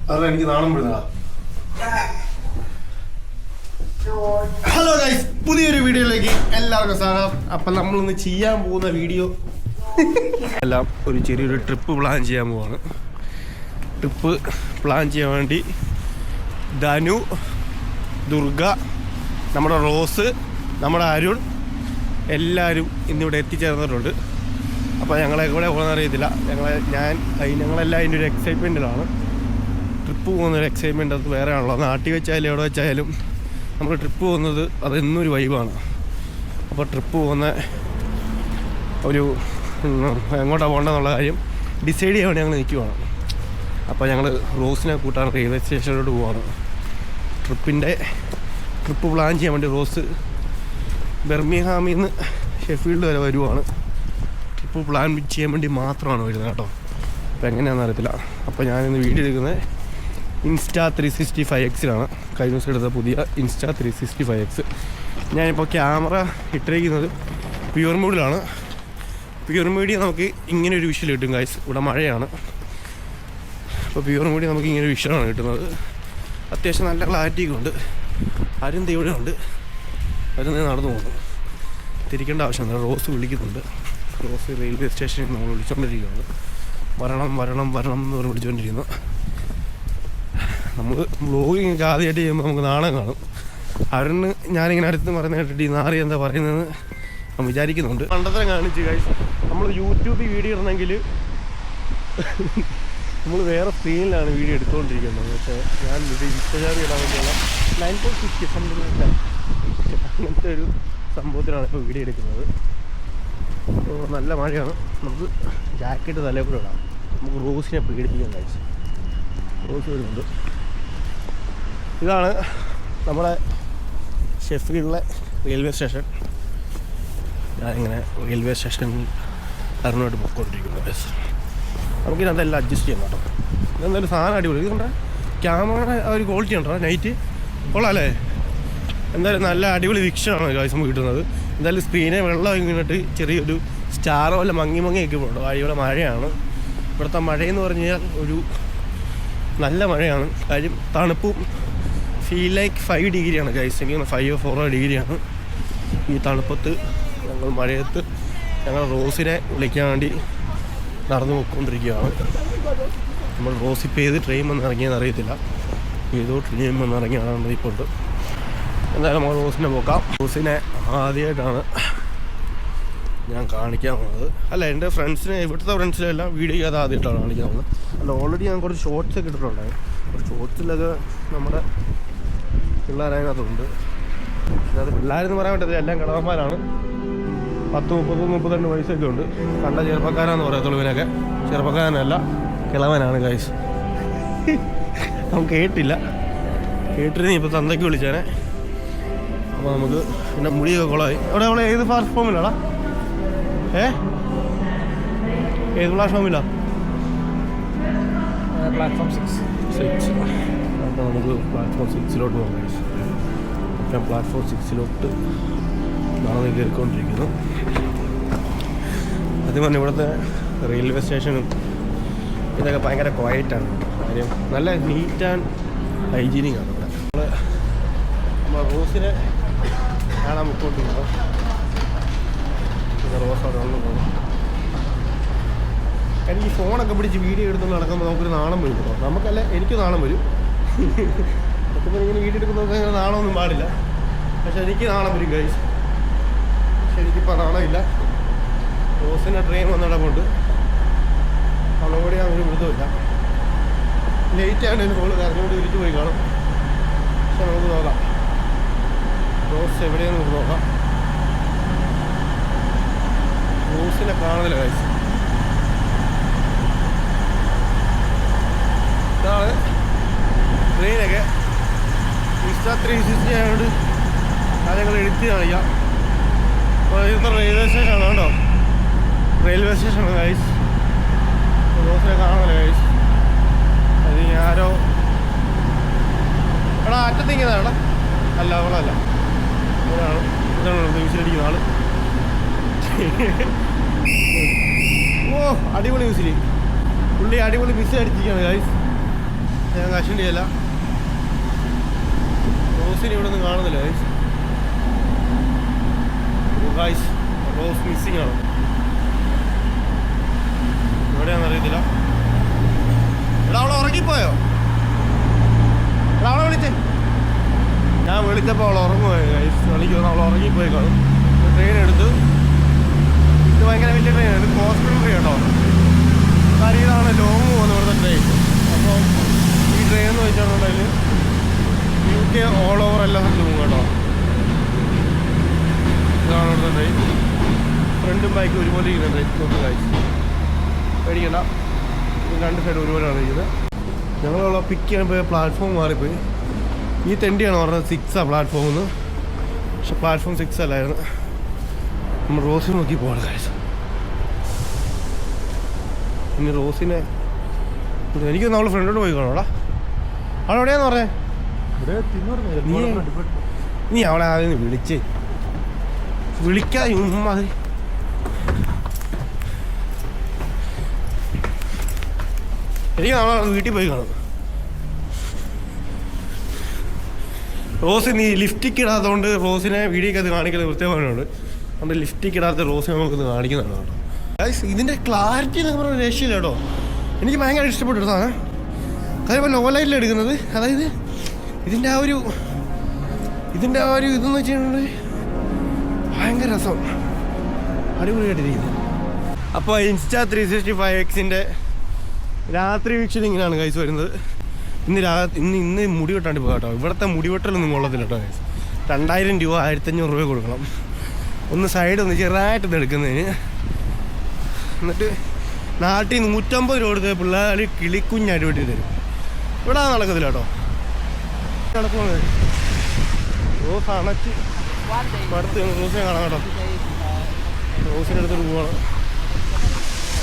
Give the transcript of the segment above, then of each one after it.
അതല്ല എനിക്ക് നാണം വിടുന്നതാ. ഹലോ ഗൈസ്, പുതിയൊരു വീഡിയോയിലേക്ക് എല്ലാവർക്കും സ്വാഗതം. അപ്പം നമ്മളിന്ന് ചെയ്യാൻ പോകുന്ന വീഡിയോ എല്ലാം ഒരു ചെറിയൊരു ട്രിപ്പ് പ്ലാൻ ചെയ്യാൻ പോവാണ്. ട്രിപ്പ് പ്ലാൻ ചെയ്യാൻ വേണ്ടി ധനു, ദുർഗ, നമ്മുടെ റോസ്, നമ്മുടെ അരുൺ എല്ലാവരും ഇന്നിവിടെ എത്തിച്ചേർന്നിട്ടുണ്ട്. അപ്പോൾ ഞങ്ങളെ കൂടെ പോകുന്ന അറിയത്തില്ല. ഞങ്ങളെല്ലാം അതിൻ്റെ ഒരു എക്സൈറ്റ്മെൻറ്റിലാണ്. ട്രിപ്പ് പോകുന്നൊരു എക്സൈറ്റ്മെൻറ്റ് അത് വേറെ ആണല്ലോ. നാട്ടിൽ വെച്ചായാലും എവിടെ വെച്ചായാലും നമ്മൾ ട്രിപ്പ് പോകുന്നത് അത് എന്നൊരു വൈബാണ്. അപ്പോൾ ട്രിപ്പ് പോകുന്ന ഒരു എങ്ങോട്ടാണ് പോകേണ്ടതെന്നുള്ള കാര്യം ഡിസൈഡ് ചെയ്യാൻ വേണ്ടി ഞങ്ങൾ നിൽക്കുവാണ്. അപ്പോൾ ഞങ്ങൾ റോസിനെ കൂട്ടാൻ റെയിൽവേ സ്റ്റേഷനിലോട്ട് പോവാണ്. ട്രിപ്പ് പ്ലാൻ ചെയ്യാൻ വേണ്ടി റോസ് ബെർമിംഗ്ഹാമിൽ നിന്ന് ഷെഫീൽഡ് വരെ വരുവാണ്. ട്രിപ്പ് പ്ലാൻ ചെയ്യാൻ വേണ്ടി മാത്രമാണ് വരുന്നത് കേട്ടോ. അപ്പോൾ എങ്ങനെയാണെന്ന് അറിയത്തില്ല. അപ്പോൾ ഞാനിന്ന് വീഡിയോ എടുക്കുന്നത് Insta365Xലാണ്. കഴിഞ്ഞ ദിവസം എടുത്ത പുതിയ Insta365X. ഞാനിപ്പോൾ ക്യാമറ ഇട്ടിരിക്കുന്നത് പ്യുവർ മോഡിലാണ്. പ്യുവർ മോഡിൽ നമുക്ക് ഇങ്ങനെ ഒരു വിഷ്വൽ കിട്ടും ഗൈസ്. ഇവിടെ മഴയാണ്. അപ്പോൾ പ്യുവർ മോഡിൽ നമുക്ക് ഇങ്ങനെ ഒരു വിഷ്വലാണ് കിട്ടുന്നത്. അത്യാവശ്യം നല്ല ക്ലാരിറ്റിയൊക്കെ ഉണ്ട്. അരുൺ ഇവിടെ ഉണ്ട്. അരുൺ നടന്നു പോകുന്നു. തിരിക്കേണ്ട ആവശ്യമില്ല. റോസ് വിളിക്കുന്നുണ്ട്. റോസ് റെയിൽവേ സ്റ്റേഷനിൽ നമ്മൾ വിളിച്ചുകൊണ്ടിരിക്കുകയാണ്. വരണം എന്ന് പറഞ്ഞ് വിളിച്ചുകൊണ്ടിരിക്കുന്നു. നമ്മൾ വ്ലോഗിങ് ആദ്യമായിട്ട് ചെയ്യുമ്പോൾ നമുക്ക് നാണം കാണും. അരുണ് ഞാനിങ്ങനെ അടുത്ത് പറയുന്ന കേട്ടിട്ട് ഈ നാറി എന്താ പറയുന്നതെന്ന് ഞാൻ വിചാരിക്കുന്നുണ്ട്. പണ്ടത്തെ കാണിച്ച് കഴിച്ച് നമ്മൾ യൂട്യൂബിൽ വീഡിയോ ഇടണമെങ്കിൽ നമ്മൾ വേറെ സ്ക്രീനിലാണ് വീഡിയോ എടുത്തുകൊണ്ടിരിക്കുന്നത്. പക്ഷേ ഞാൻ ഇത് ഇൻസ്റ്റാഗ്രാമിൽ ഇടാൻ വേണ്ടിയുള്ള 9.60 സംതിങ് അങ്ങനത്തെ ഒരു സംഭവത്തിലാണ് ഇപ്പോൾ വീഡിയോ എടുക്കുന്നത്. അപ്പോൾ നല്ല മഴയാണ്. നമുക്ക് ജാക്കറ്റ് തലയിൽ കൂടെ ഇടാം. നമുക്ക് റോസിനെ പേടിപ്പിക്കാൻ കഴിച്ചു. റോസ് വരുന്നുണ്ട്. ഇതാണ് നമ്മുടെ ഷെഫീൽഡിലെ റെയിൽവേ സ്റ്റേഷൻ. ഞാനിങ്ങനെ റെയിൽവേ സ്റ്റേഷനിൽ അരുണോട്ട് പോയിക്കൊണ്ടിരിക്കുന്നത്. നമുക്കിതെല്ലാം അഡ്ജസ്റ്റ് ചെയ്യാം കേട്ടോ. ഇതെന്തായാലും സാധനം അടിപൊളി. ഇതുകൊണ്ട് ക്യാമറയുടെ ആ ഒരു ക്വാളിറ്റി ഉണ്ടോ നൈറ്റ് കൊള്ളാം അല്ലേ? എന്തായാലും നല്ല അടിപൊളി വിക്ഷനാണ് ഗൈസ് നമുക്ക് കിട്ടുന്നത്. എന്തായാലും സ്ക്രീനെ വെള്ളം ഇങ്ങോട്ട് ചെറിയൊരു സ്റ്റാർ പോലെ മങ്ങിയൊക്കെ പോകണ്ടോ. ഇവിടെ മഴയാണ്. ഇവിടുത്തെ മഴയെന്ന് പറഞ്ഞു കഴിഞ്ഞാൽ ഒരു നല്ല മഴയാണ്. കാര്യം തണുപ്പും ഫീൽ ലൈക്ക് 5 ഡിഗ്രിയാണ് ഗൈസ്. എനിക്ക് 5 or 4 ഡിഗ്രിയാണ് ഈ തണുപ്പത്ത്. ഞങ്ങൾ മഴയത്ത് ഞങ്ങൾ റോസിനെ വിളിക്കാൻ വേണ്ടി നടന്നു പോയിക്കൊണ്ടിരിക്കുകയാണ്. നമ്മൾ റോസ് ഇപ്പോൾ ഏത് ട്രെയിൻ വന്ന് ഇറങ്ങിയെന്ന് അറിയത്തില്ല. ഏതോ ട്രെയിൻ വന്ന് ഇറങ്ങിയാണ് ഇപ്പോൾ. എന്തായാലും നമ്മൾ റോസിനെ പോക്കാം. റോസിനെ ആദ്യമായിട്ടാണ് ഞാൻ കാണിക്കാൻ പോകുന്നത്. അല്ല, എൻ്റെ ഫ്രണ്ട്സിനെ ഇവിടുത്തെ ഫ്രണ്ട്സിനെല്ലാം വീഡിയോ അത് ആദ്യമായിട്ടാണ് കാണിക്കാൻ പോകുന്നത്. അല്ല, ഓൾറെഡി ഞാൻ കുറച്ച് ഷോർട്സ് ഒക്കെ ഇട്ടിട്ടുണ്ടായി. ഷോർട്സിലൊക്കെ നമ്മുടെ പിള്ളേരതിനകത്തുണ്ട്. പക്ഷേ അത് പിള്ളേരെന്ന് പറയാൻ പറ്റത്തില്ല, എല്ലാം കിളവന്മാരാണ്. 10, 30, 32 വയസ്സൊക്കെ ഉണ്ട്. കണ്ട ചെറുപ്പക്കാരാന്ന് പറയത്തുള്ളൂ. ഇവനൊക്കെ ചെറുപ്പക്കാരനല്ല, കിളവനാണ് ഗൈസ്. നമുക്ക് കേട്ടിരുന്നേ ഇപ്പോൾ തന്തയ്ക്ക് വിളിച്ചേനെ. അപ്പോൾ നമുക്ക് പിന്നെ മുടിയൊക്കെ കുളമായി. അവിടെ ഏത് പ്ലാറ്റ്ഫോമിലാടാ? ഏത് പ്ലാറ്റ്ഫോമിലാണ്? പ്ലാറ്റ്ഫോം 6. അപ്പോൾ നമുക്ക് പ്ലാറ്റ്ഫോം 6 പോകാം ഗൈസ്. ഞാൻ പ്ലാറ്റ്ഫോം 6 നടന്ന് കയറിക്കൊണ്ടിരിക്കുന്നു. ആദ്യം പറഞ്ഞ ഇവിടുത്തെ റെയിൽവേ സ്റ്റേഷനും ഇതൊക്കെ ഭയങ്കര ക്വയറ്റാണ്. കാര്യം നല്ല നീറ്റ് ആൻഡ് ഹൈജീനിക് ആണ് ഇവിടെ. നമ്മൾ റോസിനെ കാണാൻ പോയിക്കൊണ്ടിരിക്കുന്നു. റോസ് അവിടെ വന്നു പോകും. എനിക്ക് ഈ ഫോണൊക്കെ പിടിച്ച് വീഡിയോ എടുത്തുകൊണ്ട് നടക്കുമ്പോൾ നമുക്കൊരു നാണം വരും കേട്ടോ. നമുക്കല്ല, എനിക്ക് നാണം വരും. നടക്കുമ്പോൾ ഇങ്ങനെ വീഡിയോ എടുക്കുന്നതൊക്കെ അങ്ങനെ നാണമൊന്നും പാടില്ല. പക്ഷെ എനിക്ക് നാണം വരും ഗൈസ്. പക്ഷെ എനിക്കിപ്പോൾ നാണമില്ല. റോസിൻ്റെ ട്രെയിൻ വന്നിടമുണ്ട്. അവളോടെ ഒരു മൃദുമില്ല. ലേറ്റാണ് എൻ്റെ ഫോൺ കറങ്ങോട്ട് തിരിച്ചു പോയി കാണും. പക്ഷെ നമുക്ക് നോക്കാം റോസ് എവിടെയാണെന്ന് നമുക്ക് നോക്കാം. റോസിനെ കാണുന്നില്ല ഗൈസ്. ഇതാണ് ട്രെയിനൊക്കെ. Insta360 ആയതുകൊണ്ട് കാര്യങ്ങൾ എടുത്ത് കാണിക്കാം. അപ്പോൾ ഇവിടുത്തെ റെയിൽവേ സ്റ്റേഷനാണ് കേട്ടോ. റെയിൽവേ സ്റ്റേഷനാണ് ഗൈസ്. റോസിനെ കാണുന്നില്ല ഗൈസ്. അത് ആരോ എടാ അറ്റത്തിങ്ങനെ എടാ. അല്ല അവളല്ല, ഇതാണ് വിസിലടിക്കുന്ന ആള്. ഓ അടിപൊളി വിസിൽ. പുള്ളി അടിപൊളി വിസിൽ അടിച്ചിരിക്കുകയാണ് ഗൈസ്. ഞാൻ കാശിൻ്റെ അല്ല. റോസിന് ഇവിടെ ഒന്നും കാണുന്നില്ല ഗൈസ്. റോസ് മിസ്സിങ് ആണ്. എവിടെയാണെന്ന് അറിയത്തില്ല. എടാ അവളെ ഉറങ്ങിപ്പോയോ? എടാ അവളെ വിളിച്ചേ. ഞാൻ വിളിച്ചപ്പോൾ അവൾ ഉറങ്ങുപോയി ഗൈസ്. വിളിക്കുന്നു അവൾ ഉറങ്ങിപ്പോയി കാണും. ട്രെയിൻ എടുത്തു. ഇത് ഭയങ്കര വലിയ ട്രെയിനാണ്. ഇത് ഹോസ്പിറ്റൽ ട്രെയിൻ കേട്ടോ. കാര്യം ഇതാണ് ലോങ് പോകുന്നത് ഇവിടുത്തെ ട്രെയിൻ. അപ്പോൾ ഈ ട്രെയിൻ എന്ന് വെച്ചിട്ടുണ്ടെങ്കിൽ UK ഓൾ ഓവർ എല്ലാ സ്ഥലത്തും പോകും കേട്ടോ. ഇതാണ് ഇവിടുത്തെ ട്രെയിൻ. ഫ്രണ്ടും ബാക്കും ഒരുപോലെ ഇരിക്കുന്ന ട്രെയിൻ. നോക്ക് ഗൈസ്, പേടിക്കണ്ട. രണ്ട് സൈഡ് ഒരുപോലെയാണ് ഇരിക്കുന്നത്. ഞങ്ങളവിടെ പിക്ക് ചെയ്യാൻ പോയ പ്ലാറ്റ്ഫോം മാറിപ്പോയി. ഈ തെണ്ടിയാണ് പറഞ്ഞത് 6 പ്ലാറ്റ്ഫോമിൽ നിന്ന്. പക്ഷെ പ്ലാറ്റ്ഫോം 6 അല്ലായിരുന്നു. നമ്മൾ റോസിനെ നോക്കി പോകണം ഗൈസ്. ഇനി റോസിനെ എനിക്ക് നമ്മൾ ഫ്രണ്ടോട്ട് പോയി കാണോടാ. അവിടെ എവിടെയാന്ന് പറഞ്ഞേ? നീ അവളെ ആദ്യം വിളിച്ചേ. വിളിക്കാതെ മതി. എനിക്ക് നമ്മളെ വീട്ടിൽ പോയി കാണും. റോസ് നീ ലിഫ്റ്റിക്ക് ഇടാത്തതുകൊണ്ട് റോസിനെ വീഡിയോക്ക് അത് കാണിക്കുന്നത് കൃത്യമായിട്ടുണ്ട്. അതുകൊണ്ട് ലിഫ്റ്റിക്ക് ഇടാത്ത റോസിനെ നമുക്കത് കാണിക്കുന്നതാണ് കേട്ടോ. ഇതിൻ്റെ ക്ലാരിറ്റി എന്നൊക്കെ പറഞ്ഞ രക്ഷയില്ല കേട്ടോ. എനിക്ക് ഭയങ്കര ഇഷ്ടപ്പെട്ടു സാധനം. കാര്യം ഇപ്പോൾ ലോ ലൈറ്റിൽ എടുക്കുന്നത്. അതായത് ഇതിൻ്റെ ആ ഒരു ഇതെന്ന് വെച്ചിട്ടുണ്ടെങ്കിൽ ഭയങ്കര രസം, അടിപൊളിയായിട്ടിരിക്കുന്നത്. അപ്പോൾ ഇൻസ്റ്റാ 365Xൻ്റെ രാത്രി വീക്ഷണം ഇങ്ങനെയാണ് ഗൈസ് വരുന്നത്. ഇന്ന് മുടി വെട്ടാണ്ട് പോകാം കേട്ടോ. ഇവിടുത്തെ മുടി വെട്ടലൊന്നും കൊള്ളത്തില്ല കേട്ടോ ഗൈസ്. 2000 രൂപ 1500 രൂപ കൊടുക്കണം. ഒന്ന് സൈഡൊന്ന് ചെറുതായിട്ടൊന്ന് എടുക്കുന്നതിന്. എന്നിട്ട് നാട്ടിൽ 150 രൂപ കൊടുത്ത് പിള്ളേർ കിളിക്കുഞ്ഞായിട്ട് വെട്ടി തരും. ഇവിടെ നടക്കത്തില്ല കേട്ടോ. നടക്കുന്നത് റോസ് അണച്ച് അടുത്ത് റോസിനെ കാണാം കേട്ടോ. റോസിൻ്റെ അടുത്തോട്ട് പോകണം.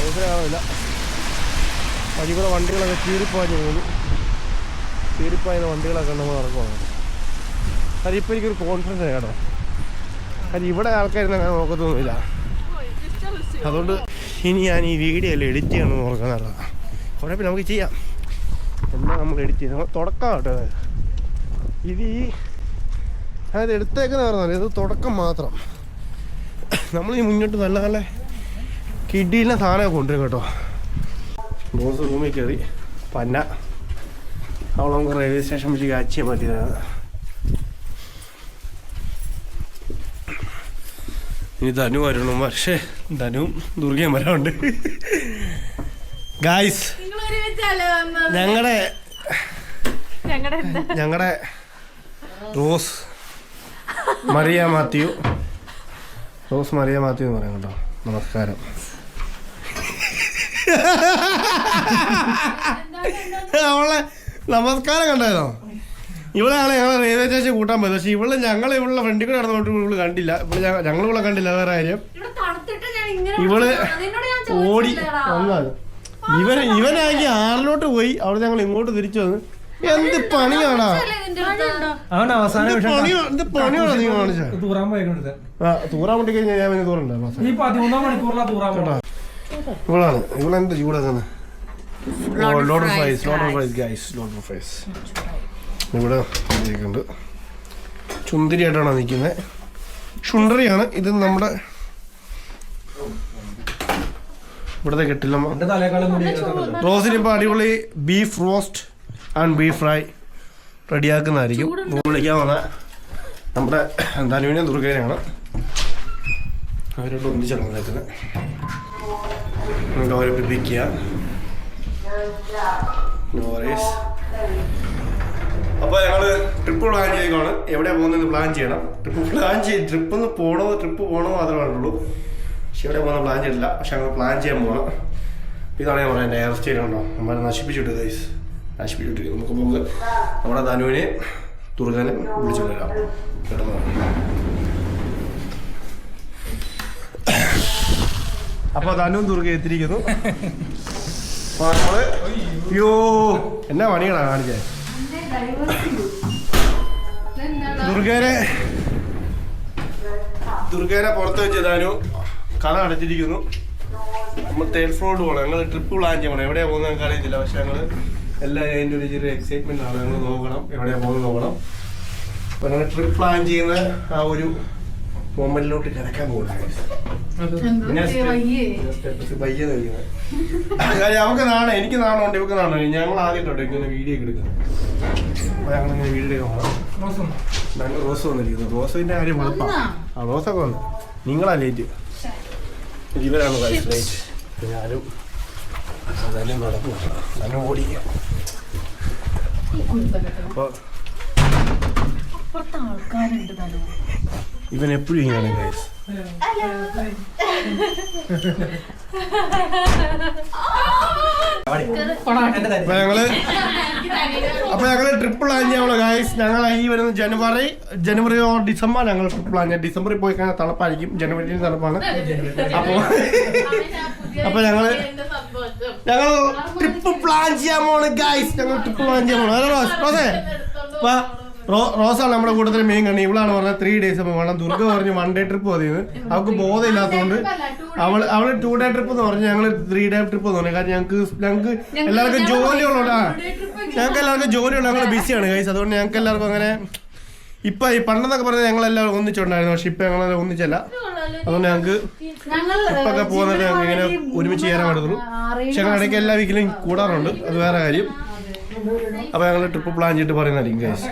റോസിനെ കാണാമില്ല. അതിവിടെ വണ്ടികളൊക്കെ ചീറിപ്പാഞ്ഞ് പോകുന്നു. ചീറിപ്പായുന്ന വണ്ടികളൊക്കെ നമ്മൾ നടക്കുവാണ്. കാര്യം ഇപ്പോൾ എനിക്കൊരു കോൺഫിഡൻസ് ആണ് കേട്ടോ. കാര്യം ഇവിടെ ആൾക്കാരൊന്നും അങ്ങനെ നോക്കത്തൊന്നുമില്ല. അതുകൊണ്ട് ഇനി ഞാൻ ഈ വീഡിയോ എല്ലാം എഡിറ്റ് ചെയ്യണമെന്ന് നോക്കാന്നല്ല. കുഴപ്പമില്ല, നമുക്ക് ചെയ്യാം. എന്നാൽ നമ്മൾ എഡിറ്റ് ചെയ്ത് തുടക്കം കേട്ടോ. ഇത് അതായത് എടുത്തേക്കെന്ന് പറഞ്ഞാൽ ഇത് തുടക്കം മാത്രം. നമ്മൾ ഈ മുന്നോട്ട് നല്ല നല്ല കിടിയിലെ സാധനമൊക്കെ കൊണ്ടുവരും കേട്ടോ. ബോസ് റൂമിൽ കയറി പന്ന അവൾ നമുക്ക് റെയിൽവേ സ്റ്റേഷൻ വെച്ച് ക്യാച്ച് ചെയ്യാൻ പറ്റിയതാണ്. ഇനി ധനു വരണം. പക്ഷേ ധനുവും ദുർഗയും വരാറുണ്ട്. ഗായ്സ് ഞങ്ങളുടെ റോസ് മറിയ മാത്യു എന്ന് പറയാം കേട്ടോ. നമസ്കാരം. അവളെ നമസ്കാരം കണ്ടായിരുന്നോ? ഇവളാണ് ഞങ്ങൾ റെയിൽവേ സ്റ്റേഷൻ കൂട്ടാൻ പോയത്. പക്ഷെ ഇവള് ഞങ്ങളെ ഇവളുടെ ഫ്രണ്ടിൽ കൂടെ നടന്നോട്ട് ഇവള് കണ്ടില്ല. ഞങ്ങളിവളെ കണ്ടില്ല. വേറെ കാര്യം ഇവള് ഓടി വന്നത്. ഇവനാണെങ്കിൽ ആറിലോട്ട് പോയി. അവിടെ ഞങ്ങൾ ഇങ്ങോട്ട് തിരിച്ചു വന്ന്. എന്ത് പണിയാണോ പണിയാണോ നീ കാണിച്ചത്? തൂറാൻ വേണ്ടി കഴിഞ്ഞാൽ ഞാൻ പിന്നെ തൂറുണ്ടായിരുന്നു. ഇവളെന്ത് ചൂടാക്കുന്നത്? Lot of fries guys. Lot of fries ഇവിടെ ഉണ്ട്. ചുന്തിരിയായിട്ടാണ് നിൽക്കുന്നത്. ഷുണ്ടറിയാണ് ഇത്. നമ്മുടെ ഇവിടുത്തെ കെട്ടില്ല. റോസിന് ഇപ്പോൾ അടിപൊളി beef roast and beef fry റെഡിയാക്കുന്നതായിരിക്കും. വിളിക്കാൻ വന്ന നമ്മുടെ ധനുവിനെ ദുർഗേനെയാണ്. അവരോട് ഒന്നിച്ചാണ് വന്നേക്കുന്നത്. നമുക്ക് അവരെ പിടിക്കുക. അപ്പോൾ ഞങ്ങൾ ട്രിപ്പ് പ്ലാൻ ചെയ്യുകയാണ്. എവിടെയാണ് പോകുന്നത് പ്ലാൻ ചെയ്യണം. ട്രിപ്പ് പോകണോ മാത്രമേ ഉള്ളൂ. പക്ഷെ എവിടെ പോകുന്ന പ്ലാൻ ചെയ്തിട്ടില്ല. പക്ഷെ ഞങ്ങൾ പ്ലാൻ ചെയ്യാൻ പോകണം. ഇതാണ് ഞാൻ പറയുന്നത്. എൻ്റെ ഹെയർ സ്റ്റൈൽ ഉണ്ടോ നമ്മൾ നശിപ്പിച്ചിട്ട് ഗൈസ്. നശിപ്പിച്ചിട്ട് നമുക്ക് നമ്മുടെ ധനുവിനെ ദുർഗനെ വിളിച്ചിട്ട് വരാം പെട്ടെന്ന്. അപ്പോൾ ധനുവും ദുർഗ എത്തിയിരിക്കുന്നു. അപ്പോൾ നമ്മള് അയ്യോ എന്നാ പണികളാണ് കാണിച്ചത്. ദുർഗേനെ പുറത്ത് വെച്ച് ധനു കട അടച്ചിരിക്കുന്നു. നമ്മൾ തേർഡ് ഫ്ലോറിൽ പോകണം. ഞങ്ങൾ ട്രിപ്പ് പ്ലാൻ ചെയ്യണം. എവിടെയാണ് പോകുന്നത് ഞങ്ങൾക്ക് അറിയത്തില്ല. പക്ഷെ ഞങ്ങൾ എല്ലാവരും അതിൻ്റെ ഒരു ചെറിയ എക്സൈറ്റ്മെന്റ് ആണ്. ഞങ്ങൾ നോക്കണം എവിടെയാണ് പോകുന്നത് നോക്കണം. അപ്പോൾ ഞങ്ങൾ ട്രിപ്പ് പ്ലാൻ ചെയ്യുന്ന ആ ഒരു മൊമെന്റിലോട്ട് കിടക്കാൻ പോകുന്നത്. അവർക്ക് നാണോ, എനിക്ക് നാണമുണ്ട്, ഇവർക്ക് നാണോ. ഞങ്ങൾ ആദ്യമായിട്ടോ ഇങ്ങനെ വീഡിയോ ഒക്കെ എടുക്കുന്നത്. അപ്പോൾ ഞങ്ങളിങ്ങനെ വീഡിയോ എടുക്കാൻ ഞങ്ങൾ റോസ് വന്നിരിക്കുന്നത്. റോസിന്റെ കാര്യം എളുപ്പമാണ്. ആ റോസൊക്കെ വന്നു. നിങ്ങളാ ലേറ്റ്, ഇവരാണ് ലൈറ്റ്. ഞാനും അതെല്ലാം നടക്കും, ഞാനും ഓടിക്കാം. അപ്പോൾ ഇവൻ എപ്പോഴും ഇങ്ങനെ ഗൈസ്. അപ്പൊ ഞങ്ങള് ട്രിപ്പ് പ്ലാൻ ചെയ്യാനുള്ള ഗൈസ്. ഞങ്ങൾ ഈ വരുന്ന ജനുവരി ഡിസംബർ ഞങ്ങൾ ട്രിപ്പ് പ്ലാൻ ചെയ്യാം. ഡിസംബറിൽ പോയി കഴിഞ്ഞാൽ തണുപ്പായിരിക്കും, ജനുവരിയിൽ തണുപ്പാണ്. അപ്പൊ ഞങ്ങള് ട്രിപ്പ് പ്ലാൻ ചെയ്യാൻ പോണ് ഗൈസ്. ഞങ്ങൾ ട്രിപ്പ് പ്ലാൻ ചെയ്യാൻ പോണു. റോസേ റോസാണ് നമ്മുടെ കൂട്ടത്തിൽ മെയിൻ കണ്ണി. ഇവളാണ് പറഞ്ഞത് 3 days വേണം. ദുർഗ പറഞ്ഞു 1 day ട്രിപ്പ് മതിയെന്ന്. അവൾക്ക് ബോധമില്ലാത്തതുകൊണ്ട് അവള് 2 day ട്രിപ്പ് എന്ന് പറഞ്ഞു. ഞങ്ങള് 3 day ട്രിപ്പ് എന്ന് പറഞ്ഞു. കാരണം ഞങ്ങൾക്ക് എല്ലാവർക്കും ജോലിയുള്ളതാ. ഞങ്ങൾക്ക് എല്ലാവർക്കും ജോലിയുള്ള, ഞങ്ങൾ ബിസിയാണ് ഗൈസ്. അതുകൊണ്ട് ഞങ്ങൾക്ക് എല്ലാവർക്കും അങ്ങനെ ഇപ്പൊ ഈ പണ്ടെന്നൊക്കെ പറഞ്ഞാൽ ഞങ്ങളെല്ലാവരും ഒന്നിച്ചുണ്ടായിരുന്നു. പക്ഷെ ഇപ്പൊ ഞങ്ങൾ ഒന്നിച്ചല്ല. അതുകൊണ്ട് ഞങ്ങൾക്ക് ട്രിപ്പൊക്കെ പോകുന്നത് ഞങ്ങൾക്ക് ഇങ്ങനെ ഒരുമിച്ച് ചെയ്യാൻ പറ്റത്തുള്ളൂ. പക്ഷെ ഞങ്ങൾ ഇടയ്ക്ക് എല്ലാ വീക്കിലും കൂടാറുണ്ട്, അത് വേറെ കാര്യം. അപ്പൊ ഞങ്ങൾ ട്രിപ്പ് പ്ലാൻ ചെയ്തിട്ട് പറയുന്നതായിരിക്കും ഗൈസ്.